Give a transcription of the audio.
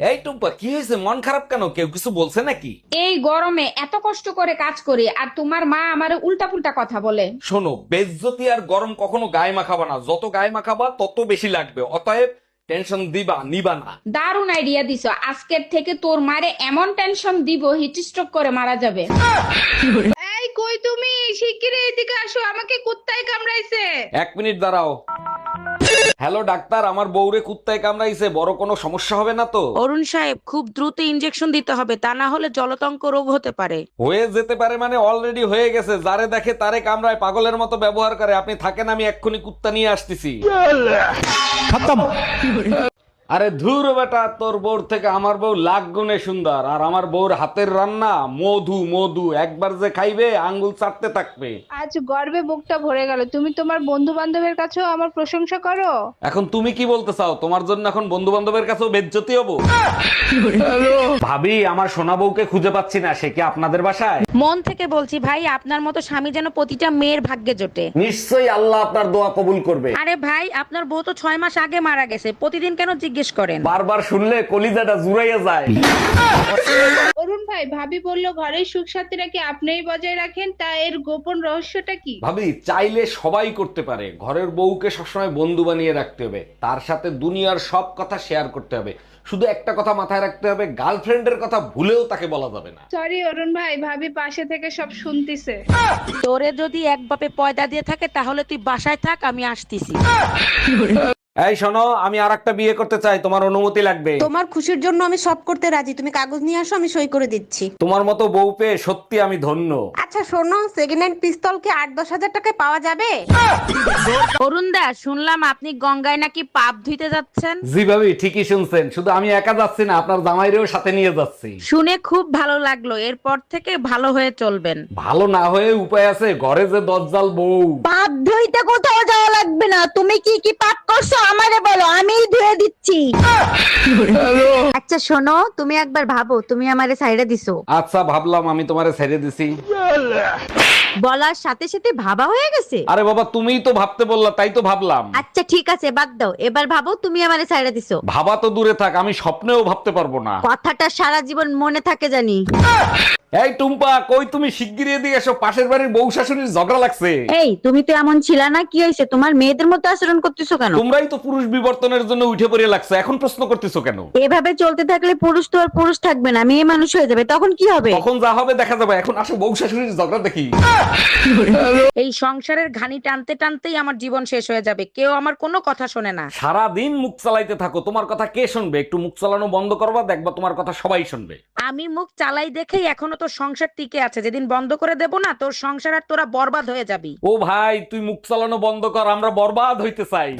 এই টুম্পা, কি হয়েছে? মন খারাপ কেন? কেউ কিছু বলছে নাকি? এই গরমে এত কষ্ট করে কাজ করি আর তোমার মা আমারে উল্টা পুল্টা কথা বলে। শোনো, বেজ্জতি আর গরম কখনো গায়ে মাখাবা না। যত গায়ে মাখাবা তত বেশি লাগবে। অতএব টেনশন দিবা নিবা না। দারুণ আইডিয়া দিছো, আজকের থেকে তোর মারে এমন টেনশন দিব হিট স্ট্রোক করে মারা যাবে। এই কই তুমি? শিগগিরই এদিকে আসো, আমাকে কুত্তায় কামড়াইছে। 1 মিনিট দাঁড়াও। হ্যালো ডাক্তার, আমার বউরে কুত্তায় কামড়াইছে। বড় কোনো সমস্যা হবে না তো? অরুণ সাহেব, খুব দ্রুত ইনজেকশন দিতে হবে, তা না হলে জলতঙ্ক রোগ হতে পারে। হয়ে যেতে পারে মানে অলরেডি হয়ে গেছে। যারে দেখে তারে কামড়ায়, পাগলের মতো ব্যবহার করে। আপনি থাকেন, আমি এক্ষুনি কুত্তা নিয়ে আসতেছি। আরে ধুর বেটা, তোর বউর থেকে আমার বউ লাখ গুণে সুন্দর। আর আমার বউর হাতের রান্না মধু মধু, একবার যে খাইবে আঙ্গুল চাটতে থাকবে। আজ গর্বে বুকটা ভরে গেল। তুমি তোমার বন্ধু বান্ধবের কাছেও আমার প্রশংসা করো। এখন তুমি কি বলতে চাও? তোমার জন্য এখন বন্ধু বান্ধবের কাছেও বেজ্জতি হবো? ভাবি, আমার সোনা বউকে খুঁজে পাচ্ছি না। সে কি আপনাদের বাসায়? মন থেকে বলছি ভাই, আপনার মতো স্বামী যেন প্রতিটা মেয়ের ভাগ্যে জোটে। নিশ্চয়ই আল্লাহ আপনার দোয়া কবুল করবে। আরে ভাই, আপনার বউ তো 6 মাস আগে মারা গেছে, প্রতিদিন কেন জিজ্ঞেস করেন? বারবার শুনলে কলিজাটা জুড়াইয়া যায়। অরুণ ভাই, ভাবি বললো ঘরের সুখ শান্তি নাকি আপনিই বজায় রাখেন, তা এর গোপন রহস্যটা কি? ভাবি, চাইলে সবাই করতে পারে। ঘরের বউকে সবসময় বন্ধু বানিয়ে রাখতে হবে, তার সাথে দুনিয়ার সব কথা শেয়ার করতে হবে। শুধু একটা কথা মাথায় রাখতে হবে, গার্লফ্রেন্ডের কথা ভুলেও তাকে বলা যাবে না। সরি অরুণ ভাই, ভাবি পাশে থেকে সব শুনতিছে। তোরে যদি এক বাপে পয়দা দিয়ে থাকে তাহলে তুই বাসায় থাক, আমি আসতেছি। এই শোনো, আমি আরেকটা বিয়ে করতে চাই, তোমার অনুমতি লাগবে। তোমার খুশির জন্য আমি সব করতে রাজি, তুমি কাগজ নিয়ে আসো, আমি সই করে দিচ্ছি। তোমার মতো বউ পেয়ে সত্যি আমি ধন্য। আচ্ছা শোনো, সেকেন্ড হ্যান্ড পিস্তল কি 8-10 হাজার টাকায় পাওয়া যাবে? অরুণ দা, শুনলাম আপনি গঙ্গায় নাকি পাপ ধুইতে যাচ্ছেন। জি ভাবি, ঠিকই শুনছেন। শুধু আমি একা যাচ্ছি না, আপনার জামাইরেও সাথে নিয়ে যাচ্ছি। শুনে খুব ভালো লাগলো, এরপর থেকে ভালো হয়ে চলবেন। ভালো না হয়ে উপায় আছে? ঘরে যে দজ্জাল বউ। পাপ ধুইতে কোথাও যাওয়া লাগবে না, তুমি কি কি পাপ করছো আমারে বলো, আমিই ধুয়ে দিচ্ছি। আচ্ছা শোনো, তুমি একবার ভাবো তুমি আমারে সাইডে দিছো। আচ্ছা ভাবলাম, আমি তোমারে ছেড়ে দিছি। বলার সাথে সাথে ভাবা হয়ে গেছে। আরে বাবা, তুমিই তো ভাবতে বললা, তাই তো ভাবলাম। আচ্ছা ঠিক আছে, বাদ দাও, এবার ভাবো তুমি আমারে সাইডে দিছো। ভাবা তো দূরে থাক, আমি স্বপ্নেও ভাবতে পারবো না। কথাটা সারা জীবন মনে থাকে জানি। এই টুম্পা, কই তুমি? শিগগিরই এদিকে এসো, পাশের বাড়ির বউ শাশুড়ির ঝগড়া লাগছে। এই তুমি তো এমন ছিলা না, কি হয়েছে তোমার? মেয়েদের মতো আচরণ করতেছো কেন? তোমরাই তো পুরুষ বিবর্তনের জন্য উঠে পড়ে লাগছে, এখন প্রশ্ন করতেছো কেন? এভাবে চলতে থাকলে পুরুষ তো আর পুরুষ থাকবে না, মেয়ে মানুষ হয়ে যাবে, তখন কি হবে? তখন যা হবে দেখা যাবে। এখন আসো বউ শাশুড়ির ঝগড়া দেখি। এই সংসারের ঘানি টানতে টানতেই আমার জীবন শেষ হয়ে যাবে, কেউ আমার কোনো কথা শোনে না। সারা দিন মুখ চালাইতে থাকো, তোমার কথা কে শুনবে? একটু মুখ চালানো বন্ধ করবা, দেখবা তোমার কথা সবাই শুনবে। আমি মুখ চালাই দেখেই এখনো তোর সংসার টিকে আছে, যেদিন বন্ধ করে দেব না তোর সংসার আর তোরা বরবাদ হয়ে যাবি। ও ভাই, তুই মুখ চালানো বন্ধ কর, আমরা বরবাদ হইতে চাই।